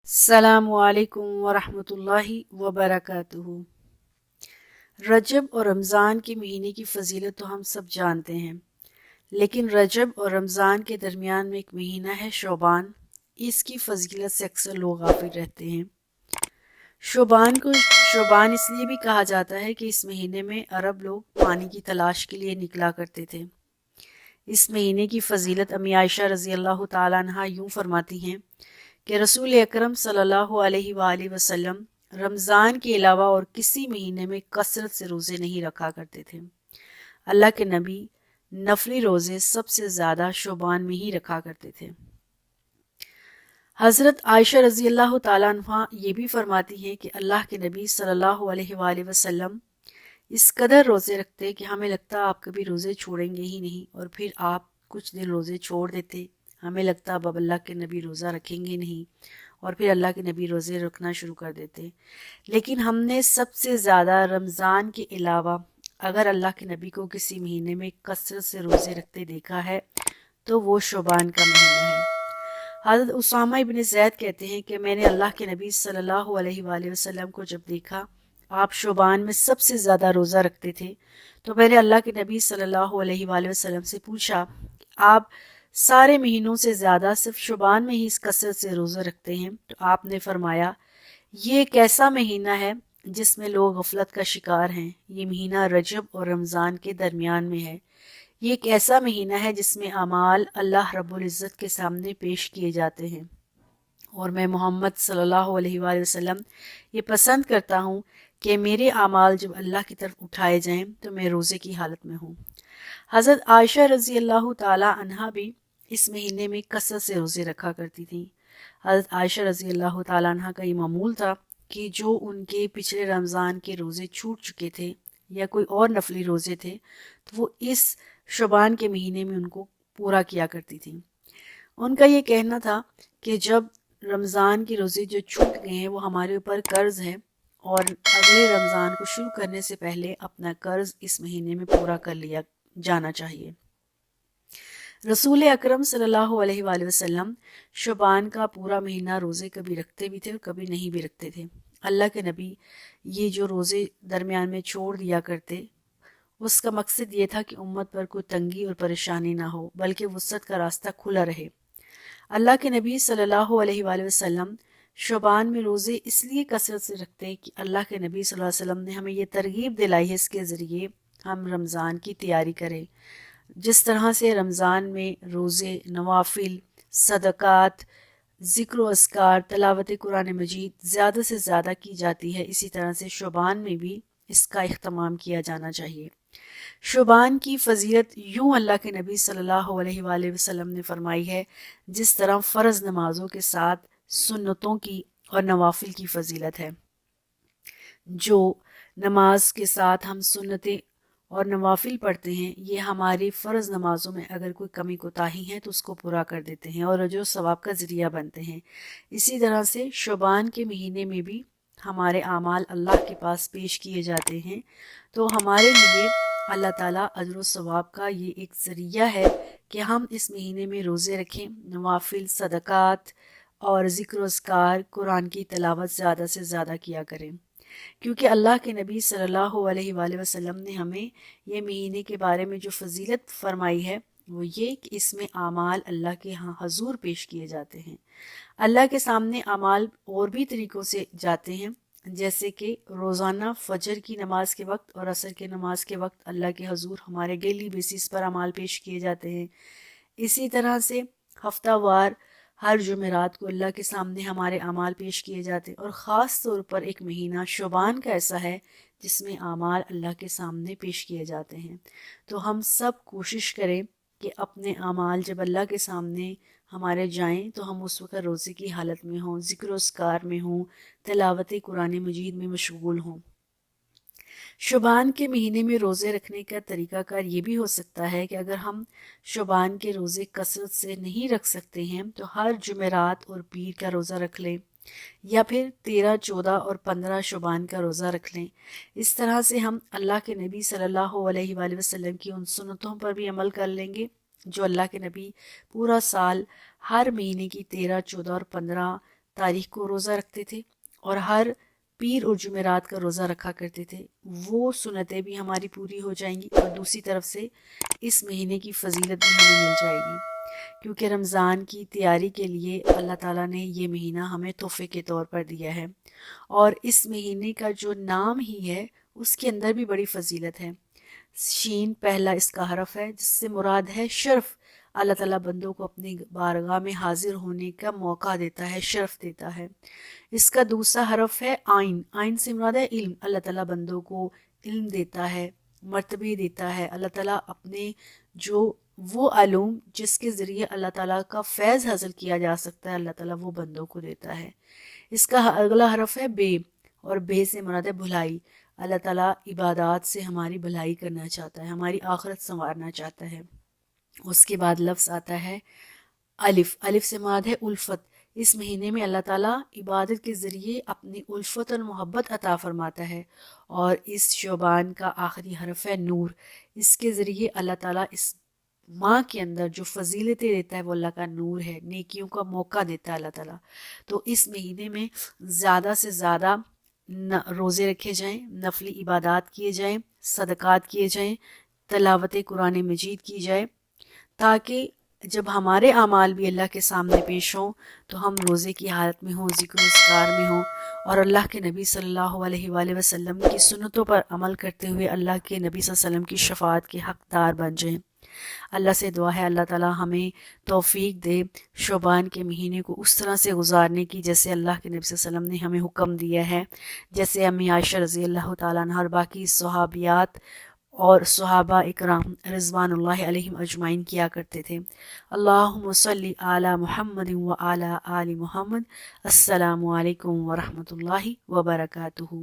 अस्सलामु अलैकुम वरहमतुल्लाहि वबरकातुहू। रजब और रमज़ान के महीने की फ़जीलत तो हम सब जानते हैं, लेकिन रजब और रमज़ान के दरमियान में एक महीना है शोबान। इसकी फ़जीलत से अक्सर लोग गाफिल रहते हैं। शोबान को शोबान इसलिए भी कहा जाता है कि इस महीने में अरब लोग पानी की तलाश के लिए निकला करते थे। इस महीने की फ़जीलत अम्मी आयशा रज़ी अल्लाह तआला अन्हा यूँ फरमाती हैं कि रसूल अकरम सल्लल्लाहु अलैहि वसल्लम रमज़ान के अलावा और किसी महीने में कसरत से रोज़े नहीं रखा करते थे। अल्लाह के नबी नफली रोज़े सबसे ज़्यादा शोबान में ही रखा करते थे। हज़रत आयशा रज़ी अल्लाह तआला अन्हा ये भी फरमाती हैं कि अल्लाह के नबी सल्लल्लाहु अलैहि वसल्लम इस कदर रोज़े रखते कि हमें लगता आप कभी रोज़े छोड़ेंगे ही नहीं, और फिर आप कुछ दिन रोज़े छोड़ देते। हमें लगता अब अल्लाह के नबी रोज़ा रखेंगे नहीं, और फिर अल्लाह के नबी रोज़े रखना शुरू कर देते। लेकिन हमने सबसे ज़्यादा रमज़ान के अलावा अगर अल्लाह के नबी को किसी महीने में कसरत से रोज़े रखते देखा है तो वो शोबान का महीना है। हज़रत उसामा इब्न ज़ैद कहते हैं कि मैंने अल्लाह के नबी सल्लल्लाहु अलैहि वसल्लम को जब देखा आप शोबान में सबसे ज़्यादा रोज़ा रखते थे, तो मैंने अल्लाह के नबी सल्लल्लाहु अलैहि वसल्लम से पूछा आप सारे महीनों से ज़्यादा सिर्फ शोबान में ही इस कसरत से रोज़ा रखते हैं? तो आपने फरमाया ये एक ऐसा महीना है जिसमें लोग गफलत का शिकार हैं। ये महीना रजब और रमज़ान के दरमियान में है। ये एक ऐसा महीना है जिसमें अमाल अल्लाह रब्बुल इज़्ज़त के सामने पेश किए जाते हैं, और मैं मोहम्मद सल्लल्लाहु अलैहि वसल्लम ये पसंद करता हूँ कि मेरे अमाल जब अल्लाह की तरफ उठाए जाएं तो मैं रोज़े की हालत में हूँ। हज़रत आयशा रज़ी अल्लाह ताला अन्हा भी इस महीने में कसरत से रोज़े रखा करती थीं। हज़रत आयशा रज़ी अल्लाह ताला अन्हा का ये मामूल था कि जो उनके पिछले रमज़ान के रोज़े छूट चुके थे या कोई और नफली रोज़े थे, तो वो इस शबान के महीने में उनको पूरा किया करती थी। उनका ये कहना था कि जब रमज़ान के रोज़े जो छूट गए हैं वो हमारे ऊपर कर्ज़ है, और अगले रमज़ान को शुरू करने से पहले अपना कर्ज़ इस महीने में पूरा कर लिया जाना चाहिए। रसूल अकरम सल्लल्लाहु अलैहि वसल्लम शबान का पूरा महीना रोज़े कभी रखते भी थे और कभी नहीं भी रखते थे। अल्लाह के नबी ये जो रोज़े दरमियान में छोड़ दिया करते, उसका मकसद ये था कि उम्मत पर कोई तंगी और परेशानी ना हो, बल्कि वुसअत का रास्ता खुला रहे। अल्लाह के नबी सल्लल्लाहु अलैहि वसल्लम शबान में रोज़े इसलिए कसरत से रखते कि अल्लाह के नबी सल्लल्लाहु अलैहि वसल्लम ने हमें ये तरगीब दिलाई है इसके ज़रिए हम रमज़ान की तैयारी करें। जिस तरह से रमज़ान में रोज़े, नवाफिल, सदक़ात, ज़िक्र अस्कार, तलावत कुरान मजीद ज़्यादा से ज़्यादा की जाती है, इसी तरह से शोबान में भी इसका इख्तमाम किया जाना चाहिए। शोबान की फ़जीलत यूँ अल्लाह के नबी सल्लल्लाहु अलैहि वसल्लम ने फरमाई है, जिस तरह फ़र्ज़ नमाज़ों के साथ सुन्नतों की और नवाफिल की फ़जीलत है। जो नमाज के साथ हम सुन्नतें और नवाफिल पढ़ते हैं, ये हमारी फ़र्ज़ नमाज़ों में अगर कोई कमी कोताही है तो उसको पूरा कर देते हैं और जो सवाब का ज़रिया बनते हैं। इसी तरह से शोबान के महीने में भी हमारे आमाल अल्लाह के पास पेश किए जाते हैं, तो हमारे लिए अल्लाह ताला अजर व सवाब का ये एक ज़रिया है कि हम इस महीने में रोज़े रखें, नवाफिल, सदक़ात और ज़िक्र अस्कार, कुरान की तिलावत ज़्यादा से ज़्यादा किया करें। क्योंकि अल्लाह के नबी सल्लल्लाहु अलैहि वसल्लम ने हमें ये महीने के बारे में जो फजीलत फरमाई है वो ये कि इसमें आमाल अल्लाह के यहाँ हजूर पेश किए जाते हैं। अल्लाह के सामने आमाल और भी तरीक़ों से जाते हैं, जैसे कि रोज़ाना फजर की नमाज के वक्त और असर के नमाज के वक्त अल्लाह के हजूर हमारे डेली बेसिस पर अमाल पेश किए जाते हैं। इसी तरह से हफ्तावार हर जुमेरात को अल्लाह के सामने हमारे अमाल पेश किए जाते हैं, और ख़ास तौर पर एक महीना शोबान का ऐसा है जिसमें अमाल अल्लाह के सामने पेश किए जाते हैं। तो हम सब कोशिश करें कि अपने अमाल जब अल्लाह के सामने हमारे जाएं तो हम उस वक़्त रोज़े की हालत में हों, ज़िक्र अस्कार में हों, तिलावत कुरान मजीद में मशगूल हों। शुबान के महीने में रोज़े रखने का तरीक़ाकार ये भी हो सकता है कि अगर हम शुबान के रोज़े कसरत से नहीं रख सकते हैं तो हर जुमेरात और पीर का रोज़ा रख लें, या फिर 13, 14 और 15 शुबान का रोज़ा रख लें। इस तरह से हम अल्लाह के नबी सल्लल्लाहु अलैहि वसल्लम की उन सुन्नतों पर भी अमल कर लेंगे जो अल्लाह के नबी पूरा साल हर महीने की 13, 14 और 15 تاریخ کو روزہ رکھتے تھے اور ہر پیر اور جمعرات کا روزہ رکھا کرتے تھے، وہ سنتیں بھی ہماری پوری ہو جائیں گی اور دوسری طرف سے اس مہینے کی فضیلت بھی ہمیں مل جائے گی، کیونکہ رمضان کی تیاری کے لیے اللہ تعالیٰ نے یہ مہینہ ہمیں تحفے کے طور پر دیا ہے، اور اس مہینے کا جو نام ہی ہے اس کے اندر بھی بڑی فضیلت ہے۔ شین پہلا اس کا حرف ہے، جس سے مراد ہے شرف۔ اللہ تعالیٰ بندوں کو اپنی بارگاہ میں حاضر ہونے کا موقع دیتا ہے، شرف دیتا ہے۔ اس کا دوسرا حرف ہے آئین، آئین سے مراد ہے علم۔ اللہ تعالیٰ بندوں کو علم دیتا ہے، مرتبے دیتا ہے۔ اللہ تعالیٰ اپنے جو وہ علوم جس کے ذریعے اللہ تعالیٰ کا فیض حاصل کیا جا سکتا ہے، اللہ تعالیٰ وہ بندوں کو دیتا ہے۔ اس کا اگلا حرف ہے بے، اور بے سے مراد ہے بھلائی۔ اللہ تعالیٰ عبادات سے ہماری بھلائی کرنا چاہتا ہے، ہماری آخرت سنوارنا چاہتا ہے۔ اس کے بعد لفظ آتا ہے الف، الف سے مراد ہے الفت۔ اس مہینے میں اللہ تعالیٰ عبادت کے ذریعے اپنی الفت اور محبت عطا فرماتا ہے، اور اس شعبان کا آخری حرف ہے نور۔ اس کے ذریعے اللہ تعالیٰ اس ماں کے اندر جو فضیلتیں دیتا ہے وہ اللہ کا نور ہے، نیکیوں کا موقع دیتا ہے اللہ تعالیٰ۔ تو اس مہینے میں زیادہ سے زیادہ روزے رکھے جائیں، نفلی عبادات کیے جائیں، صدقات کیے جائیں، تلاوت قرآن مجید کی جائے، تاکہ جب ہمارے اعمال بھی اللہ کے سامنے پیش ہوں تو ہم روزے کی حالت میں ہوں، ذکر و اذکار میں ہوں، اور اللہ کے نبی صلی اللہ علیہ وآلہ وسلم کی سنتوں پر عمل کرتے ہوئے اللہ کے نبی صلی اللہ علیہ وسلم کی شفاعت کے حقدار بن جائیں۔ اللہ سے دعا ہے اللہ تعالیٰ ہمیں توفیق دے شعبان کے مہینے کو اس طرح سے گزارنے کی جیسے اللہ کے نبی صلی اللہ علیہ وسلم نے ہمیں حکم دیا ہے، جیسے امی عائشہ رضی اللہ تعالیٰ عنہ اور باقی صحابیات اور صحابہ اکرام رضوان اللہ علیہم اجمعین کیا کرتے تھے۔ اللہم صلی علی محمد و علی آل محمد۔ السلام علیکم ورحمۃ اللہ وبرکاتہ۔